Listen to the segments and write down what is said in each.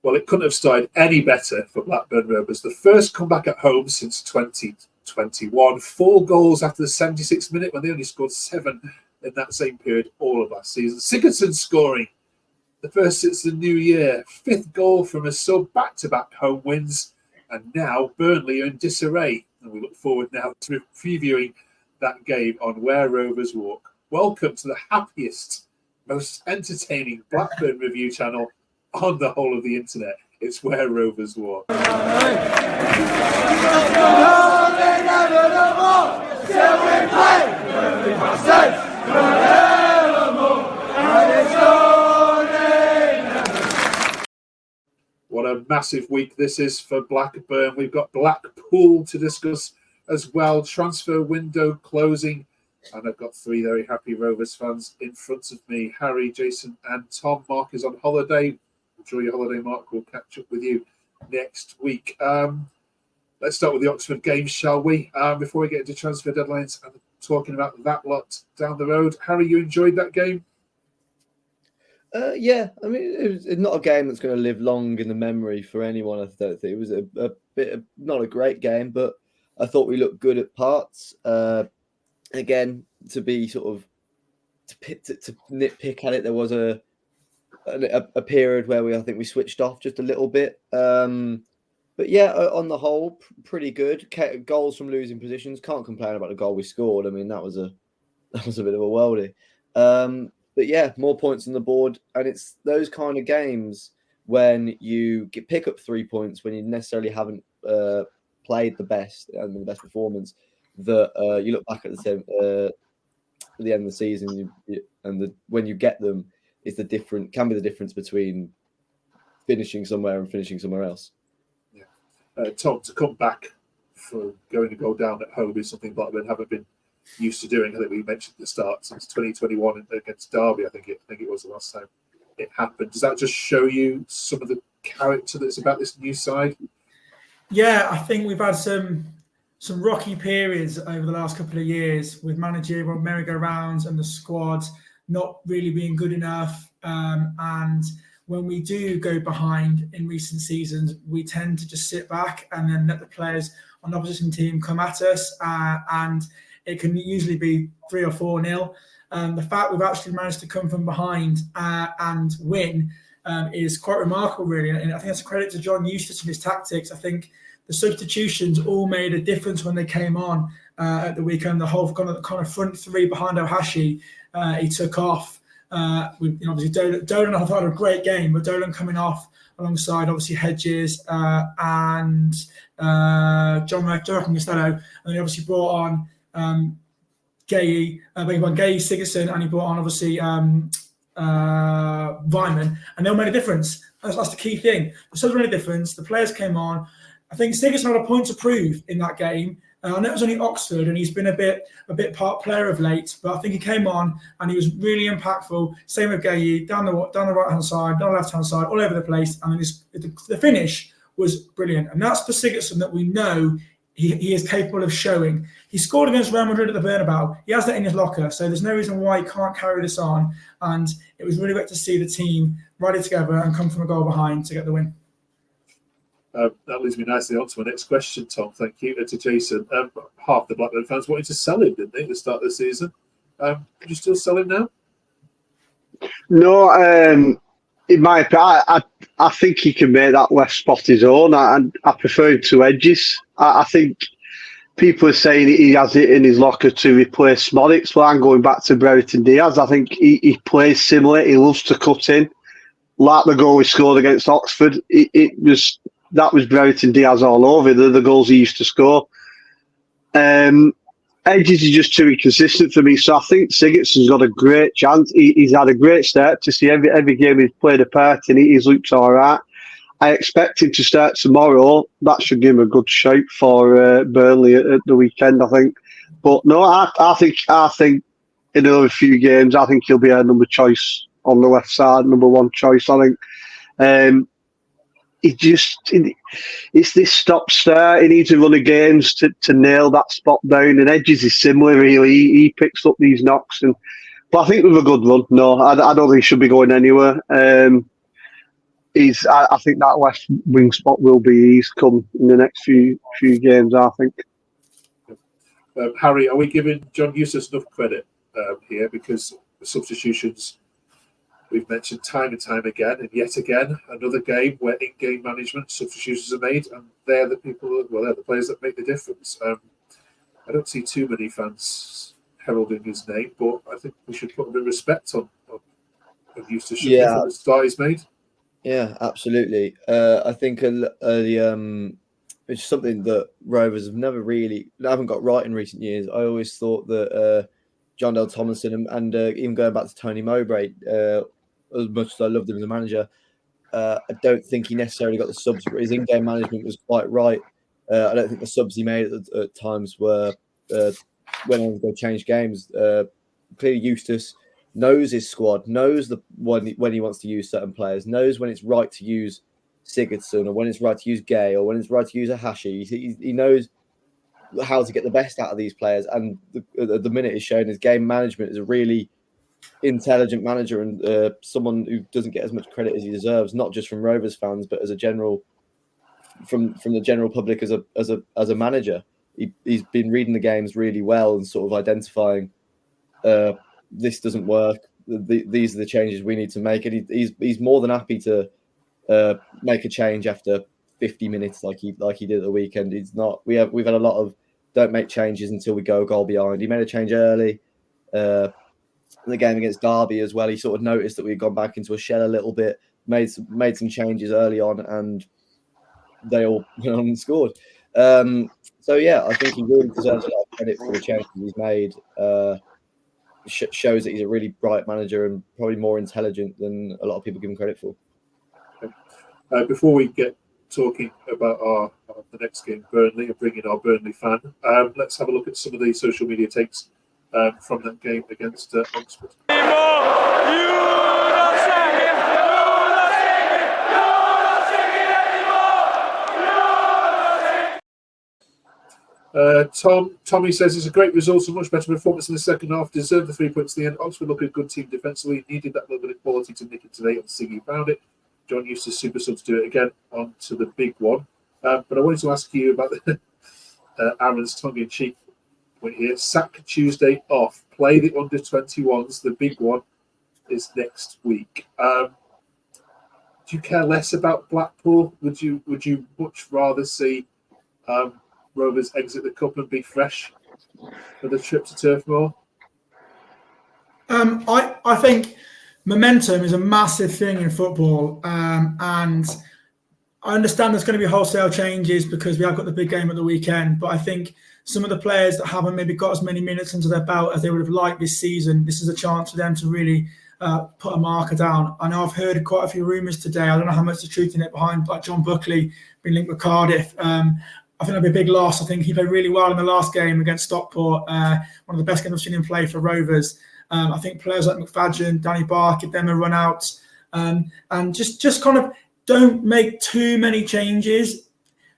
Well, it couldn't have started any better for Blackburn Rovers. The first comeback at home since 2021. 4 goals after the 76th minute when they only scored 7 in that same period all of last season. Sigurdsson scoring the first since the new year. 5th goal from a sub, back-to-back home wins. And now Burnley are in disarray. And we look forward now to previewing that game on Where Rovers Walk. Welcome to the happiest, most entertaining Blackburn review channel on the whole of the internet. It's Where Rovers Walk. What a massive week this is for Blackburn. We've got Blackpool to discuss as well. Transfer window closing. And I've got 3 very happy Rovers fans in front of me. Harry, Jason and Tom. Mark is on holiday. Enjoy your holiday, Mark. We'll catch up with you next week. Let's start with the Oxford game, shall we? Before we get into transfer deadlines and talking about that lot down the road. Harry, you enjoyed that game? Yeah, I mean, it's not a game that's going to live long in the memory for anyone. I don't think it was a bit of, not a great game, but I thought we looked good at parts. Again, to be sort of to nitpick at it, there was a period where I think we switched off just a little bit. But yeah, on the whole, pretty good. Goals from losing positions. Can't complain about the goal we scored. I mean, that was a bit of a worldie. But yeah, more points on the board, and it's those kind of games when you pick up 3 points when you necessarily haven't played the best and the best performance. That you look back at the end of the season, when you get them, is can be the difference between finishing somewhere and finishing somewhere else. Yeah, Tom, to come back for going to go down at home is something Blackburn haven't been used to doing. I think we mentioned at the start since 2021 against Derby. I think it was the last time it happened. Does that just show you some of the character that's about this new side? Yeah, I think we've had some rocky periods over the last couple of years with managerial merry-go-rounds and the squad not really being good enough. And when we do go behind in recent seasons, we tend to just sit back and then let the players on the opposition team come at us. And it can usually be 3 or 4-0. The fact we've actually managed to come from behind and win is quite remarkable, really. And I think that's a credit to John Eustace and his tactics. I think the substitutions all made a difference when they came on at the weekend. The whole kind of front 3 behind Ohashi, he took off. Obviously, Dolan had a great game, but Dolan coming off alongside obviously Hedges and John Costello, and he obviously brought on Gay Sigurdsson, and he brought on obviously Weimann, and they all made a difference. That's the key thing. The subs made a difference. The players came on. I think Sigurdsson had a point to prove in that game. I know it was only Oxford, and he's been a bit part player of late, but I think he came on and he was really impactful. Same with Gay, down the right hand side, down the left hand side, all over the place. And then the finish was brilliant, and that's the Sigurdsson that we know he is capable of showing. He scored against Real Madrid at the Bernabeu. He has that in his locker, so there's no reason why he can't carry this on. And it was really great to see the team rally together and come from a goal behind to get the win. That leads me nicely on to my next question, Tom. Thank you. To Jason. Half the Blackburn fans wanted to sell him, didn't they, at the start of the season? Could you still sell him now? No, in my opinion, I think he can make that left spot his own. I prefer him to Edges. I think people are saying he has it in his locker to replace Smolix. Well, I'm going back to Brereton Diaz. I think he plays similar. He loves to cut in. Like the goal he scored against Oxford, that was Brereton Diaz all over, the goals he used to score. Edges is just too inconsistent for me, so I think Sigurdsson's got a great chance. He's had a great start to see every game he's played a part in. He's looked all right. I expect him to start tomorrow. That should give him a good shout for Burnley at the weekend, I think. But no, I think in another few games, I think he'll be our number choice on the left side, number 1 choice, I think. It's this stop-start. He needs to run the games to nail that spot down. And Edges is similar, really. He picks up these knocks. But I think with a good run, no, I don't think he should be going anywhere. I think that left wing spot will be eased come in the next few games. I think. Harry, are we giving John Eustace enough credit here? Because the substitutions we've mentioned time and time again, and yet again, another game where in-game management substitutions are made, and they're the they're the players that make the difference. I don't see too many fans heralding his name, but I think we should put a bit of respect on Eustace for the start he's made. Yeah, absolutely. I think it's something that Rovers haven't got right in recent years. I always thought that John Dale Thomason and even going back to Tony Mowbray, as much as I loved him as a manager, I don't think he necessarily got the subs, but his in-game management was quite right. I don't think the subs he made at times were when I was going to change games. Clearly, Eustace knows his squad, knows when he wants to use certain players, knows when it's right to use Sigurdsson or when it's right to use Gay or when it's right to use a Hashi. He knows how to get the best out of these players, and the minute is shown his game management is a really intelligent manager and someone who doesn't get as much credit as he deserves, not just from Rovers fans, but as a general from the general public as a manager. He's been reading the games really well and sort of identifying this doesn't work. These are the changes we need to make, and he's more than happy to make a change after 50 minutes like he did at the weekend. We've had a lot of don't make changes until we go a goal behind. He made a change early. In the game against Derby as well, he sort of noticed that we'd gone back into a shell a little bit, made some changes early on, and they all went on and scored. So yeah, I think he really deserves a lot of credit for the changes he's made. Shows that he's a really bright manager and probably more intelligent than a lot of people give him credit for. Before we get talking about the next game, Burnley, and bringing our Burnley fan, let's have a look at some of the social media takes from that game against Oxford. Tommy says it's a great result, a much better performance in the second half. Deserved the 3 points in the end. Oxford look a good team defensively. Needed that little bit of quality to nick it today, and Siggy found it. John Eustace super sub to do it again. On to the big one. But I wanted to ask you about Aaron's tongue-in-cheek point here. Sack Tuesday off. Play the under-21s. The big one is next week. Do you care less about Blackpool? Would you much rather see Rovers exit the cup and be fresh for the trip to Turf Moor? I think momentum is a massive thing in football, and I understand there's going to be wholesale changes because we have got the big game at the weekend, but I think some of the players that haven't maybe got as many minutes under their belt as they would have liked this season, this is a chance for them to really put a marker down. I know I've heard quite a few rumours today. I don't know how much the truth in it behind, like John Buckley being linked with Cardiff. I think that'd be a big loss. I think he played really well in the last game against Stockport. One of the best games I've seen him play for Rovers. I think players like McFadden, Danny Barr, give them a run out, and just kind of don't make too many changes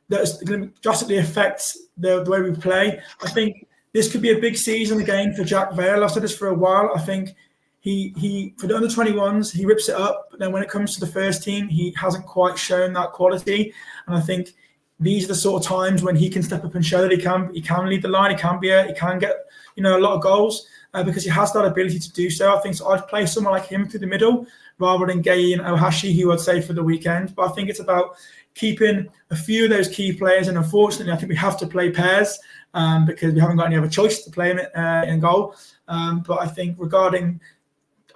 that's going to drastically affect the way we play. I think this could be a big season again for Jack Vale. I've said this for a while. I think he for the under-21s, he rips it up, but then when it comes to the first team, he hasn't quite shown that quality. And I think these are the sort of times when he can step up and show that he can lead the line, he can get a lot of goals because he has that ability to do so. I think so. I'd play someone like him through the middle rather than Gay and Ohashi, who I'd say for the weekend. But I think it's about keeping a few of those key players, and unfortunately, I think we have to play pairs because we haven't got any other choice to play in goal. But I think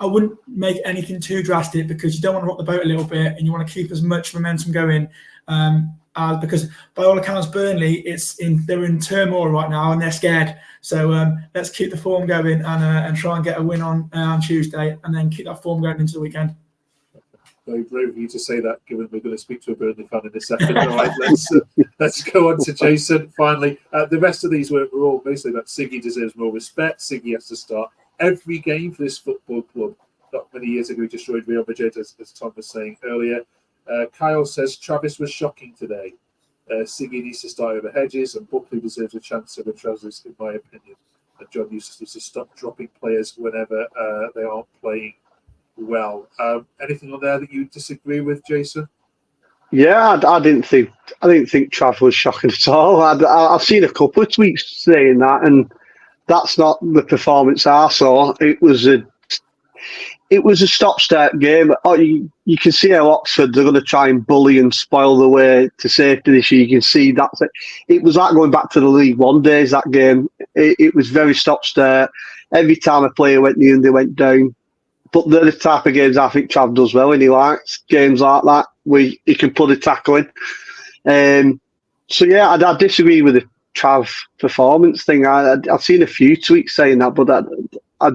I wouldn't make anything too drastic because you don't want to rock the boat a little bit, and you want to keep as much momentum going. Because by all accounts, Burnley, they're in turmoil right now and they're scared. So let's keep the form going and try and get a win on Tuesday, and then keep that form going into the weekend. Very brave of you to say that, given we're going to speak to a Burnley fan in a second. All right, let's go on to Jason. Finally, the rest of these were all basically about Siggy deserves more respect. Siggy has to start every game for this football club. Not many years ago, he destroyed Real Madrid, as Tom was saying earlier. Kyle says Travis was shocking today. Siggy needs to start over Hedges, and Buckley deserves a chance over trousers, in my opinion. And John Eustace needs to stop dropping players whenever they aren't playing well. Anything on there that you disagree with, Jason? Yeah, I didn't think Trav was shocking at all. I've seen a couple of tweets saying that, and that's not the performance I saw. It was a stop-start game. Oh, you can see how Oxford are going to try and bully and spoil the way to safety this year. You can see that it was like going back to the League One days. That game, it was very stop-start. Every time a player went near and they went down. But they're the type of games I think Trav does well, and he likes games like that where he can put a tackle in. So yeah, I disagree with the Trav performance thing. I've seen a few tweets saying that, but I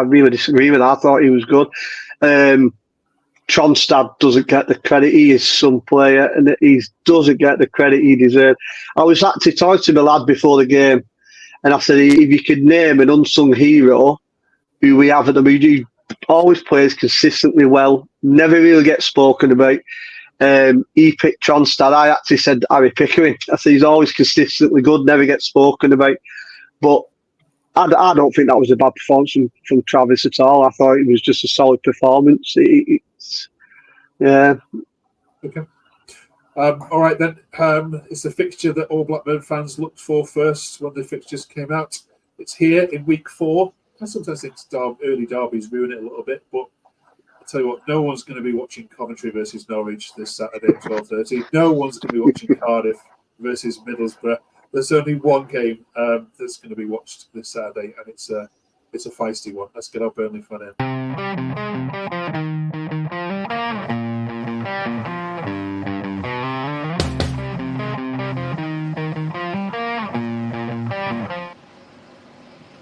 really disagree with that. I thought he was good. Tronstad doesn't get the credit. He is some player, and he doesn't get the credit he deserves. I was actually talking to my lad before the game, and I said, if you could name an unsung hero who we have at the moment, who always plays consistently well, never really gets spoken about. He picked Tronstad. I actually said Harry Pickering. I said he's always consistently good, never gets spoken about. But I don't think that was a bad performance from Travis at all. I thought it was just a solid performance. Yeah. Okay. All right then. It's the fixture that all Blackburn fans looked for first when the fixtures came out. It's here in week 4. I sometimes think early derbies ruin it a little bit, but I'll tell you what, no one's going to be watching Coventry versus Norwich this Saturday at 12:30. No one's going to be watching Cardiff versus Middlesbrough. There's only one game that's going to be watched this Saturday, and it's a feisty one. Let's get our Burnley fun in.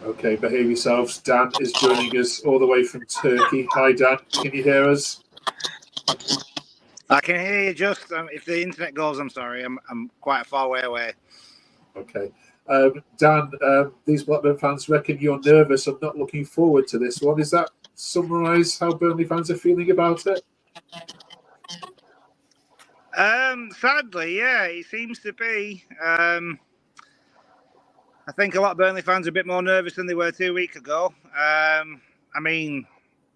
Okay, behave yourselves. Dan is joining us all the way from Turkey. Hi, Dan. Can you hear us? I can hear you. Just if the internet goes, I'm sorry. I'm quite a far way away. Okay. Dan, these Blackburn fans reckon you're nervous and not looking forward to this one. Is that summarise how Burnley fans are feeling about it? Sadly, yeah, it seems to be. I think a lot of Burnley fans are a bit more nervous than they were 2 weeks ago. I mean,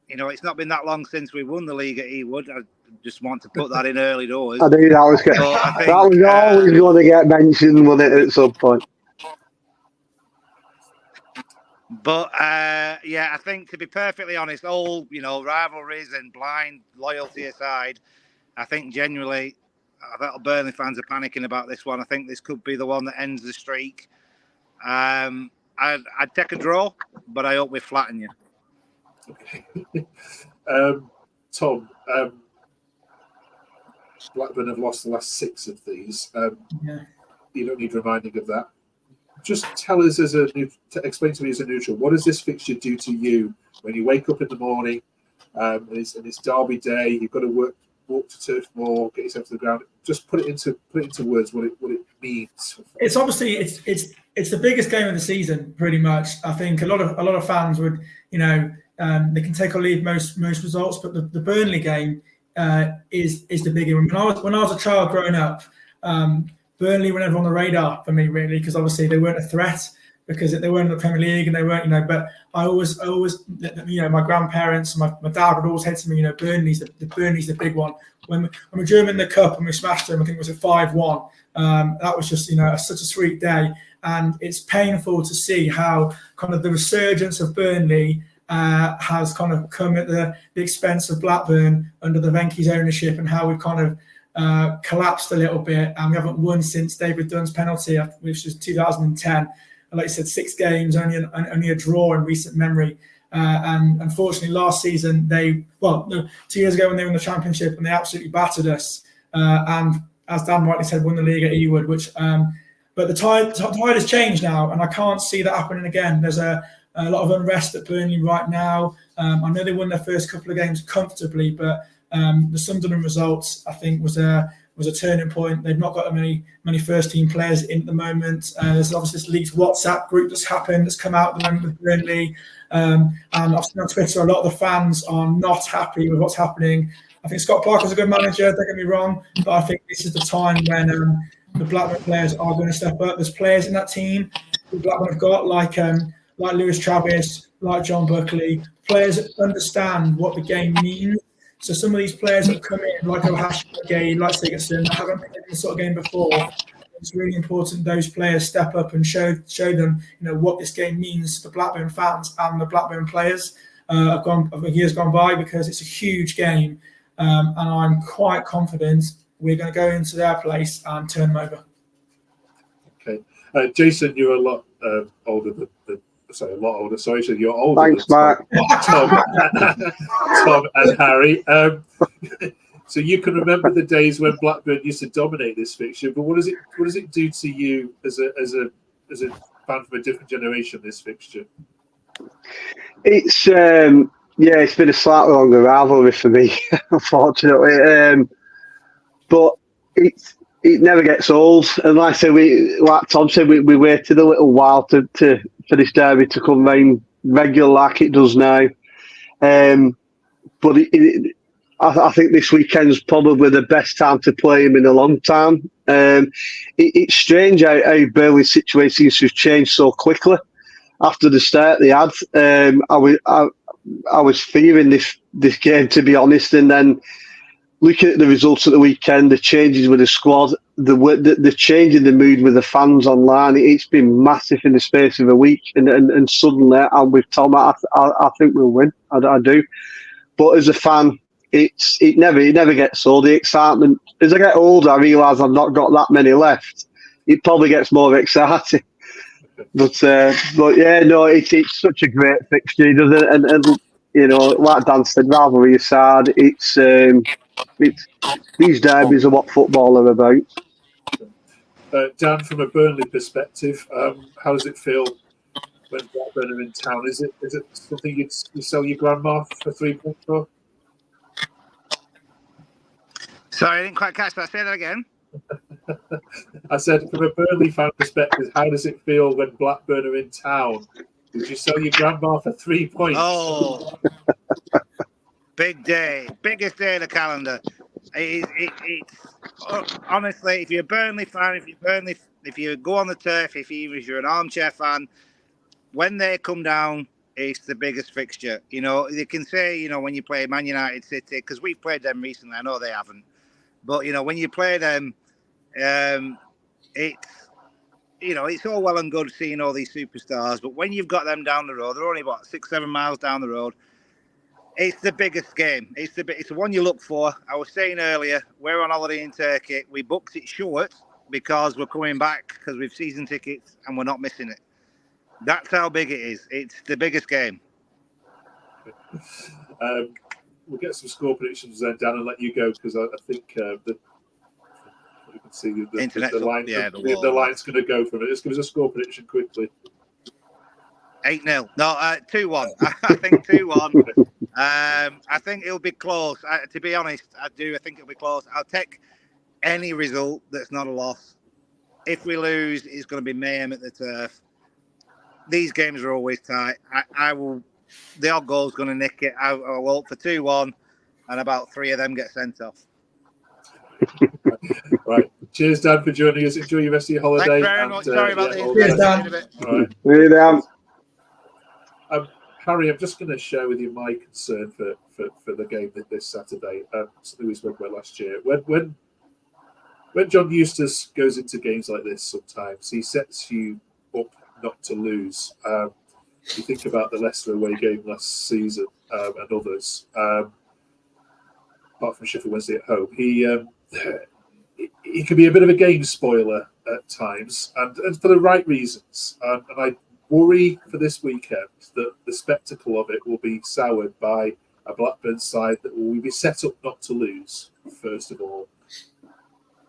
it's not been that long since we won the league at Ewood. I just want to put that in early doors. I knew that was always going to get mentioned, wasn't it, at some point? But yeah, I think to be perfectly honest, all rivalries and blind loyalty aside, I think genuinely, I bet Burnley fans are panicking about this one. I think this could be the one that ends the streak. I'd take a draw, but I hope we flatten you. Okay. Tom, Blackburn have lost the last 6 of these. Yeah. You don't need reminding of that. Just tell us explain to me as a neutral, what does this fixture do to you when you wake up in the morning and it's derby day, you've got to walk to Turf Moor, get yourself to the ground. Just put it into words what it means. It's obviously it's the biggest game of the season, pretty much. I think a lot of fans would, they can take or leave most results, but the Burnley game is the bigger one. When I was a child growing up, Burnley were never on the radar for me, really, because obviously they weren't a threat because they weren't in the Premier League and they weren't, but I always, my grandparents, my dad would always say to me, Burnley's the big one. When we drew them in the cup and we smashed them, I think it was a 5-1. That was just, such a sweet day. And it's painful to see how kind of the resurgence of Burnley has kind of come at the expense of Blackburn under the Venky's ownership, and how we've kind of collapsed a little bit, and we haven't won since David Dunn's penalty, which was 2010. And like you said, 6 games, only a draw in recent memory. And unfortunately, last season 2 years ago when they were in the Championship, and they absolutely battered us. And as Dan rightly said, won the league at Ewood. But the tide has changed now, and I can't see that happening again. There's a lot of unrest at Burnley right now. I know they won their first couple of games comfortably, but the Sunderland results, I think, was a turning point. They've not got many first team players in at the moment. There's obviously this leaked WhatsApp group that's come out at the moment with Burnley. And I've seen on Twitter a lot of the fans are not happy with what's happening. I think Scott Parker's a good manager, don't get me wrong, but I think this is the time when the Blackburn players are going to step up. There's players in that team who Blackburn have got, like Lewis Travis, like John Buckley, players that understand what the game means. So some of these players have come in, like O'Hashigay, like Sigurdsson, that haven't played this sort of game before. It's really important those players step up and show them, what this game means to Blackburn fans and the Blackburn players. Years gone by, because it's a huge game, and I'm quite confident we're going to go into their place and turn them over. Okay, Jason, you're a lot older than. Sorry, a lot older. Sorry, so you're older Thanks, than Mark. Tom and Harry. So you can remember the days when Blackburn used to dominate this fixture. But what does it do to you as a fan from a different generation? This fixture. It's it's been a slightly longer rivalry for me, unfortunately. But it never gets old. And like I said, like Tom said, we waited a little while for this derby to come round regular like it does now. But I think this weekend's probably the best time to play him in a long time. It's strange how Burnley's situation seems to have changed so quickly after the start they had. I was fearing this game, to be honest, and then looking at the results at the weekend, the changes with the squad, the change in the mood with the fans online, it's been massive in the space of a week. And suddenly, I'm with Tom, I think we'll win. I do. But as a fan, it never gets old. The excitement, as I get older, I realise I've not got that many left. It probably gets more exciting. But yeah, no, it's such a great fixture, doesn't it? And like Dan said, rivalry aside, it's these derbies are what football are about. Dan, from a Burnley perspective, how does it feel when Blackburn are in town? Is it something you'd sell your grandma for 3 points for? Sorry, I didn't quite catch that. Say that again. I said, from a Burnley fan perspective, how does it feel when Blackburn are in town? Would you sell your grandma for 3 points? Oh, big day, biggest day of the calendar. Honestly, if you're a Burnley fan, if you go on the turf, if you're an armchair fan, when they come down, it's the biggest fixture. You can say, when you play Man United, City, because we've played them recently. I know they haven't, but when you play them, it's all well and good seeing all these superstars, but when you've got them down the road, they're only about 6-7 miles down the road. It's the biggest game. It's the one you look for. I was saying earlier, we're on holiday in Turkey. We booked it short because we're coming back because we've season tickets and we're not missing it. That's how big it is. It's the biggest game. We'll get some score predictions then, Dan, and let you go because I think you can see the line. The line's going to go from it. Just give us a score prediction quickly. 8-0. No, 2-1. I think 2-1. I think it'll be close. To be honest, I think it'll be close. I'll take any result that's not a loss. If we lose, it's going to be mayhem at the turf. These games are always tight. I will. The odd goal's going to nick it. I will hope for 2-1, and about 3 of them get sent off. Right. Cheers, Dan, for joining us. Enjoy the rest of your holiday. Thanks very much. Sorry about this. Cheers, Dan. All right. Hey, Dan. Harry, I'm just going to share with you my concern for the game this Saturday. Something we spoke about last year. When John Eustace goes into games like this, sometimes he sets you up not to lose. You think about the Leicester away game last season and others. Apart from Sheffield Wednesday at home, he can be a bit of a game spoiler at times, and for the right reasons. And I worry for this weekend that the spectacle of it will be soured by a Blackburn side that will be set up not to lose, first of all.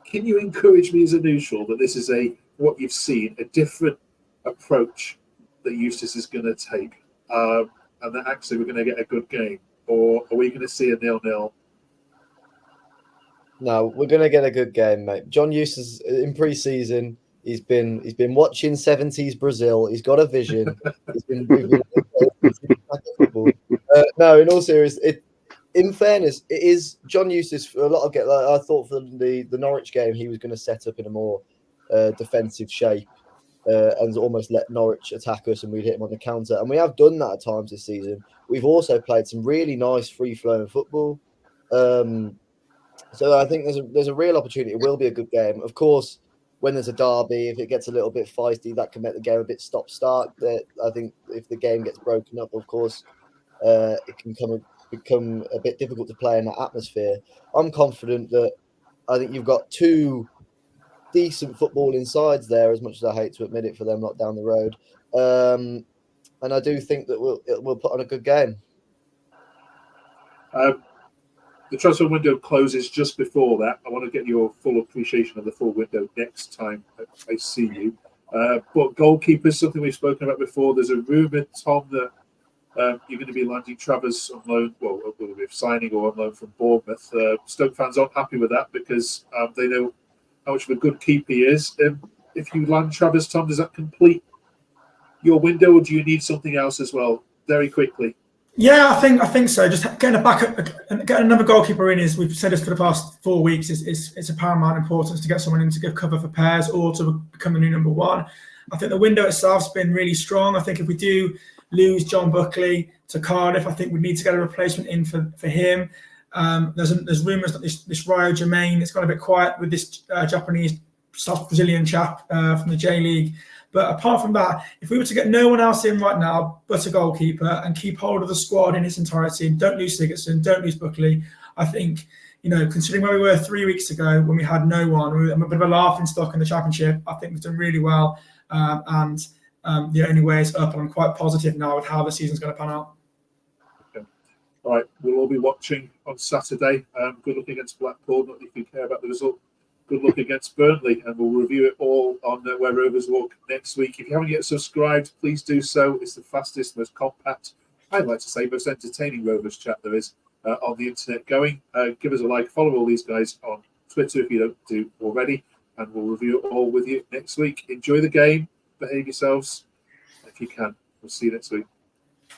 Can you encourage me as a neutral that this is what you've seen, a different approach that Eustace is going to take, and that actually we're going to get a good game? Or are we going to see a 0-0? No, we're going to get a good game, mate. John Eustace, in pre-season, he's been watching 70s Brazil. He's got a vision. No, in all seriousness, in fairness, it is John Eustace for a lot of I thought for the Norwich game, he was going to set up in a more defensive shape and almost let Norwich attack us, and we'd hit him on the counter. And we have done that at times this season. We've also played some really nice free-flowing football. So I think there's a real opportunity. It will be a good game. Of course, when there's a derby, if it gets a little bit feisty, that can make the game a bit stop-start. I think if the game gets broken up, of course, it can become a bit difficult to play in that atmosphere. I'm confident that I think you've got two decent footballing sides there, as much as I hate to admit it for them not down the road. And I do think that we'll put on a good game. The transfer window closes just before that. I want to get your full appreciation of the full window next time I see you. But goalkeepers, something we've spoken about before. There's a rumour, Tom, that you're going to be landing Travers on loan, well, whether we're signing or on loan from Bournemouth. Stoke fans aren't happy with that because they know how much of a good keeper he is. If you land Travers, Tom, does that complete your window, or do you need something else as well? Very quickly. Yeah, I think so. Just getting a backup, getting another goalkeeper in is, we've said this for the past 4 weeks, it's a paramount importance to get someone in to give cover for pairs or to become the new number one. I think the window itself's been really strong. I think if we do lose John Buckley to Cardiff, I think we need to get a replacement in for him. There's rumours that this Rio Jermaine, it's gone a bit quiet with this Japanese South Brazilian chap from the J League. But apart from that, if we were to get no one else in right now but a goalkeeper and keep hold of the squad in its entirety, and don't lose Sigurdsson, don't lose Buckley, I think, considering where we were 3 weeks ago when we had no one, we were a bit of a laughing stock in the Championship, I think we've done really well. And the only way is up, and I'm quite positive now with how the season's going to pan out. Okay. All right, we'll all be watching on Saturday. Good luck against Blackpool, not if you care about the result. Good luck against Burnley, and we'll review it all on Where Rovers Walk next week. If you haven't yet subscribed, please do so. It's the fastest, most compact, I'd like to say most entertaining Rovers chat there is on the internet going. Give us a like, follow all these guys on Twitter if you don't do already, and we'll review it all with you next week. Enjoy the game, behave yourselves if you can. We'll see you next week.